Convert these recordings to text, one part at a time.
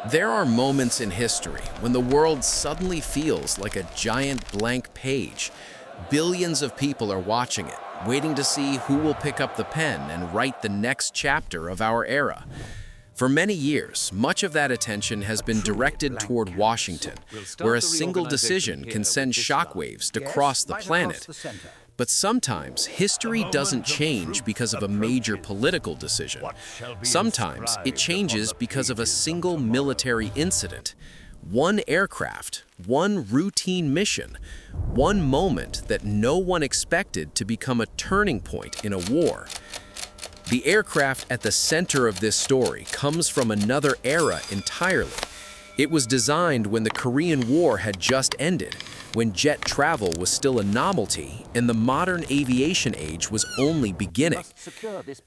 There are moments in history when the world suddenly feels like a giant blank page. Billions of people are watching it, waiting to see who will pick up the pen and write the next chapter of our era. For many years, much of that attention has been directed toward Washington, where a single decision can send shockwaves to cross the planet. But sometimes, history doesn't change because of a major political decision. Sometimes, it changes because of a single military incident. One aircraft, one routine mission, one moment that no one expected to become a turning point in a war. The aircraft at the center of this story comes from another era entirely. It was designed when the Korean War had just ended, when jet travel was still a novelty and the modern aviation age was only beginning.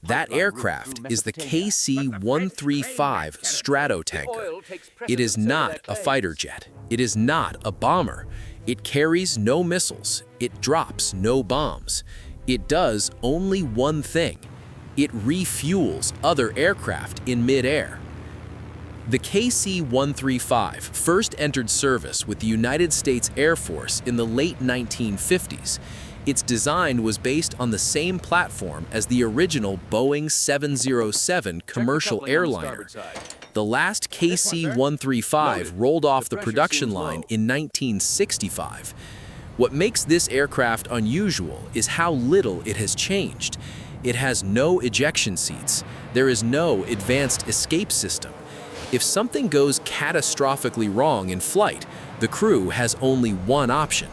That aircraft is the KC-135 Stratotanker. It is not a fighter jet. It is not a bomber. It carries no missiles. It drops no bombs. It does only one thing. It refuels other aircraft in mid-air. The KC-135 first entered service with the United States Air Force in the late 1950s. Its design was based on the same platform as the original Boeing 707 commercial airliner. The last KC-135 rolled off the production line in 1965. What makes this aircraft unusual is how little it has changed. It has no ejection seats. There is no advanced escape system. If something goes catastrophically wrong in flight, the crew has only one option.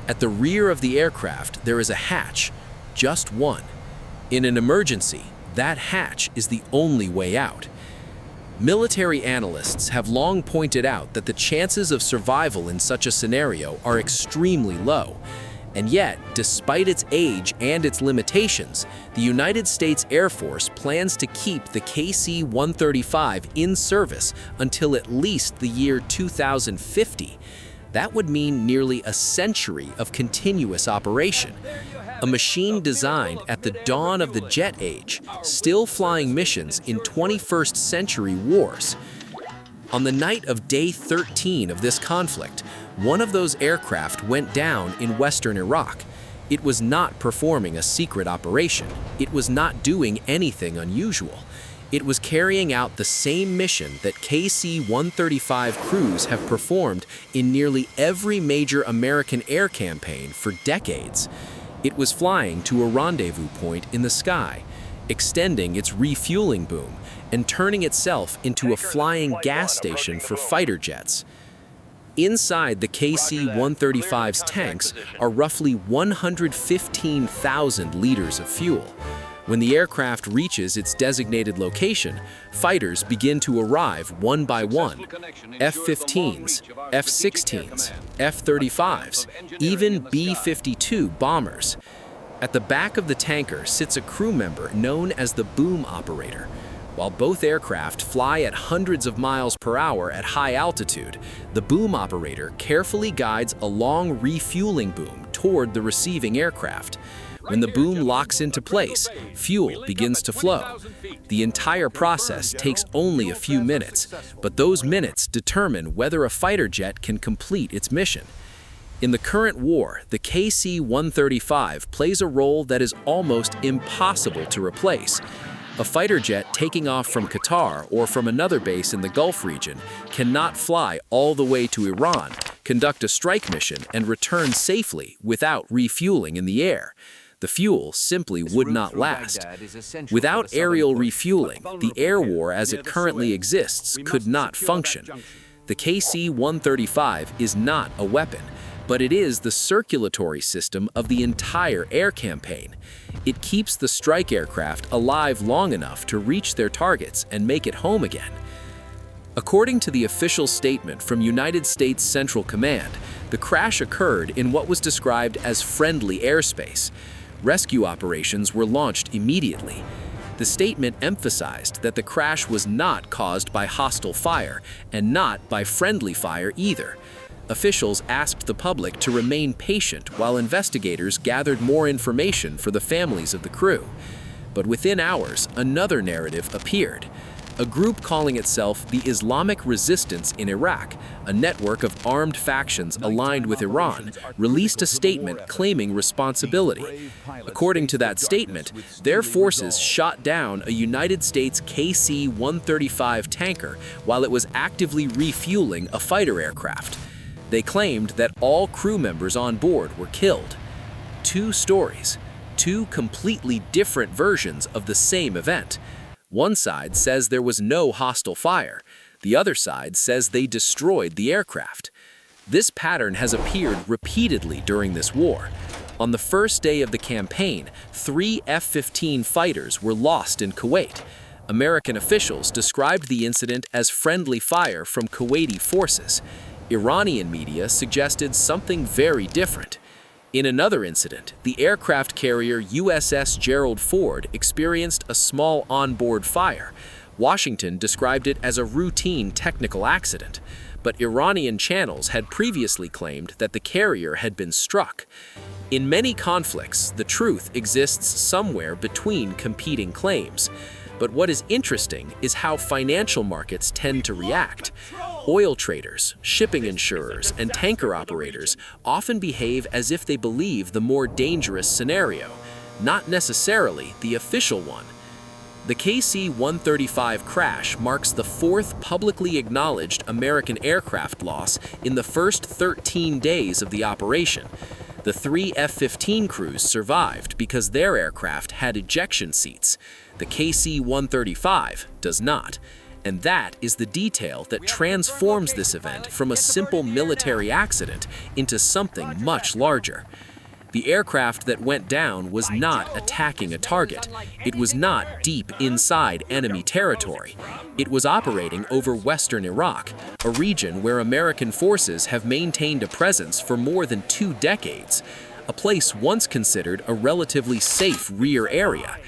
At the rear of the aircraft, there is a hatch, just one. In an emergency, that hatch is the only way out. Military analysts have long pointed out that the chances of survival in such a scenario are extremely low. And yet, despite its age and its limitations, the United States Air Force plans to keep the KC-135 in service until at least the year 2050. That would mean nearly a century of continuous operation. A machine designed at the dawn of the jet age, still flying missions in 21st century wars. On the night of day 13 of this conflict, one of those aircraft went down in western Iraq. It was not performing a secret operation. It was not doing anything unusual. It was carrying out the same mission that KC-135 crews have performed in nearly every major American air campaign for decades. It was flying to a rendezvous point in the sky, extending its refueling boom and turning itself into a flying gas station for fighter jets. Inside the KC-135's tanks are roughly 115,000 liters of fuel. When the aircraft reaches its designated location, fighters begin to arrive one by one. F-15s, F-16s, F-35s, even B-52 bombers. At the back of the tanker sits a crew member known as the boom operator. While both aircraft fly at hundreds of miles per hour at high altitude, the boom operator carefully guides a long refueling boom toward the receiving aircraft. When the boom locks into place, fuel begins to flow. The entire process takes only a few minutes, but those minutes determine whether a fighter jet can complete its mission. In the current war, the KC-135 plays a role that is almost impossible to replace. A fighter jet taking off from Qatar or from another base in the Gulf region cannot fly all the way to Iran, conduct a strike mission, and return safely without refueling in the air. The fuel simply would not last. Without aerial refueling, the air war as it currently exists could not function. The KC-135 is not a weapon, but it is the circulatory system of the entire air campaign. It keeps the strike aircraft alive long enough to reach their targets and make it home again. According to the official statement from United States Central Command, the crash occurred in what was described as friendly airspace. Rescue operations were launched immediately. The statement emphasized that the crash was not caused by hostile fire and not by friendly fire either. Officials asked the public to remain patient while investigators gathered more information for the families of the crew. But within hours, another narrative appeared. A group calling itself the Islamic Resistance in Iraq, a network of armed factions aligned with Iran, released a statement claiming responsibility. According to that statement, their forces shot down a United States KC-135 tanker while it was actively refueling a fighter aircraft. They claimed that all crew members on board were killed. Two stories, two completely different versions of the same event. One side says there was no hostile fire. The other side says they destroyed the aircraft. This pattern has appeared repeatedly during this war. On the first day of the campaign, 3 F-15 fighters were lost in Kuwait. American officials described the incident as friendly fire from Kuwaiti forces. Iranian media suggested something very different. In another incident, the aircraft carrier USS Gerald Ford experienced a small onboard fire. Washington described it as a routine technical accident, but Iranian channels had previously claimed that the carrier had been struck. In many conflicts, the truth exists somewhere between competing claims. But what is interesting is how financial markets tend to react. Oil traders, shipping insurers, and tanker operators often behave as if they believe the more dangerous scenario, not necessarily the official one. The KC-135 crash marks the fourth publicly acknowledged American aircraft loss in the first 13 days of the operation. The 3 F-15 crews survived because their aircraft had ejection seats. The KC-135 does not. And that is the detail that transforms this event from a simple military accident into something much larger. The aircraft that went down was not attacking a target. It was not deep inside enemy territory. It was operating over western Iraq, a region where American forces have maintained a presence for more than 2 decades, a place once considered a relatively safe rear area.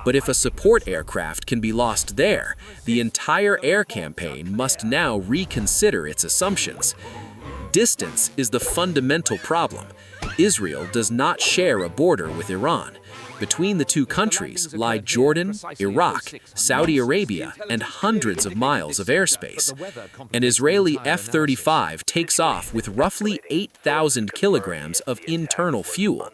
But if a support aircraft can be lost there, the entire air campaign must now reconsider its assumptions. Distance is the fundamental problem. Israel does not share a border with Iran. Between the two countries lie Jordan, Iraq, Saudi Arabia, and hundreds of miles of airspace. An Israeli F-35 takes off with roughly 8,000 kilograms of internal fuel.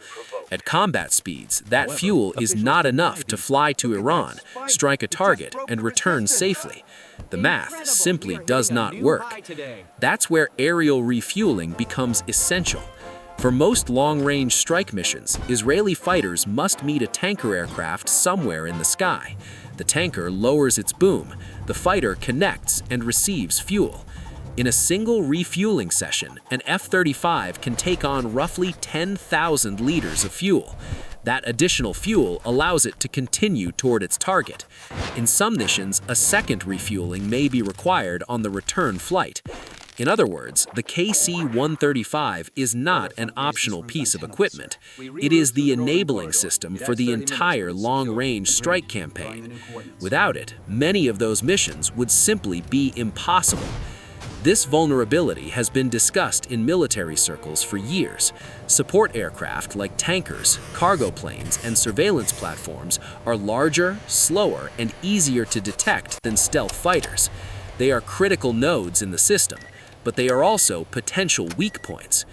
At combat speeds, that fuel is not enough to fly to Iran, strike a target, and return safely. The math simply does not work. That's where aerial refueling becomes essential. For most long-range strike missions, Israeli fighters must meet a tanker aircraft somewhere in the sky. The tanker lowers its boom, the fighter connects and receives fuel. In a single refueling session, an F-35 can take on roughly 10,000 liters of fuel. That additional fuel allows it to continue toward its target. In some missions, a second refueling may be required on the return flight. In other words, the KC-135 is not an optional piece of equipment. It is the enabling system for the entire long-range strike campaign. Without it, many of those missions would simply be impossible. This vulnerability has been discussed in military circles for years. Support aircraft like tankers, cargo planes, and surveillance platforms are larger, slower, and easier to detect than stealth fighters. They are critical nodes in the system, but they are also potential weak points.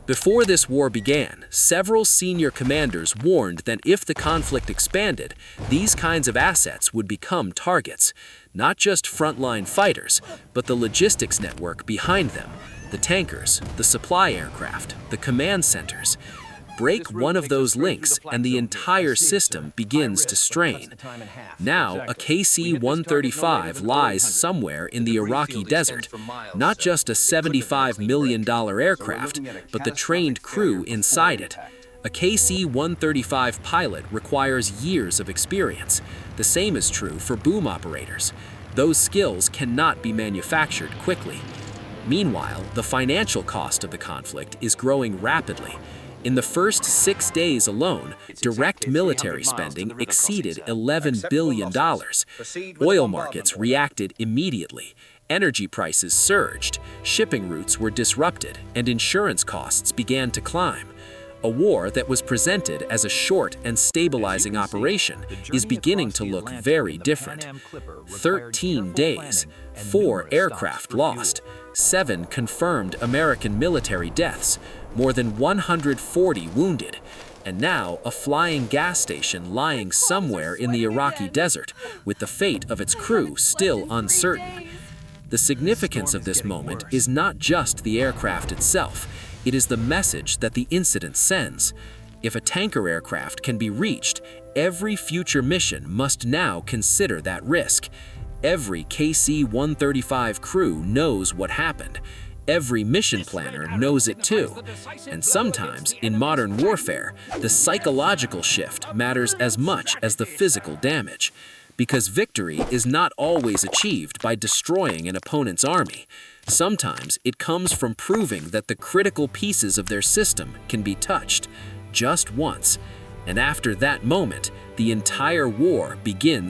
Before this war began, several senior commanders warned that if the conflict expanded, these kinds of assets would become targets. Not just frontline fighters, but the logistics network behind them, the tankers, the supply aircraft, the command centers. Break one of those links and the entire system begins to strain. Now, a KC-135 lies somewhere in the Iraqi desert, not just a $75 million aircraft, but the trained crew inside it. A KC-135 pilot requires years of experience. The same is true for boom operators. Those skills cannot be manufactured quickly. Meanwhile, the financial cost of the conflict is growing rapidly. In the first 6 days alone, direct military spending exceeded $11 billion. Oil markets reacted immediately. Energy prices surged, shipping routes were disrupted, and insurance costs began to climb. A war that was presented as a short and stabilizing operation is beginning to look very different. 13 days, 4 aircraft lost, 7 confirmed American military deaths, more than 140 wounded, and now a flying gas station lying somewhere in the Iraqi desert, with the fate of its crew still uncertain. The significance of this moment is not just the aircraft itself, it is the message that the incident sends. If a tanker aircraft can be reached, every future mission must now consider that risk. Every KC-135 crew knows what happened. Every mission planner knows it too. And sometimes, in modern warfare, the psychological shift matters as much as the physical damage. Because victory is not always achieved by destroying an opponent's army. Sometimes it comes from proving that the critical pieces of their system can be touched just once. And after that moment, the entire war begins.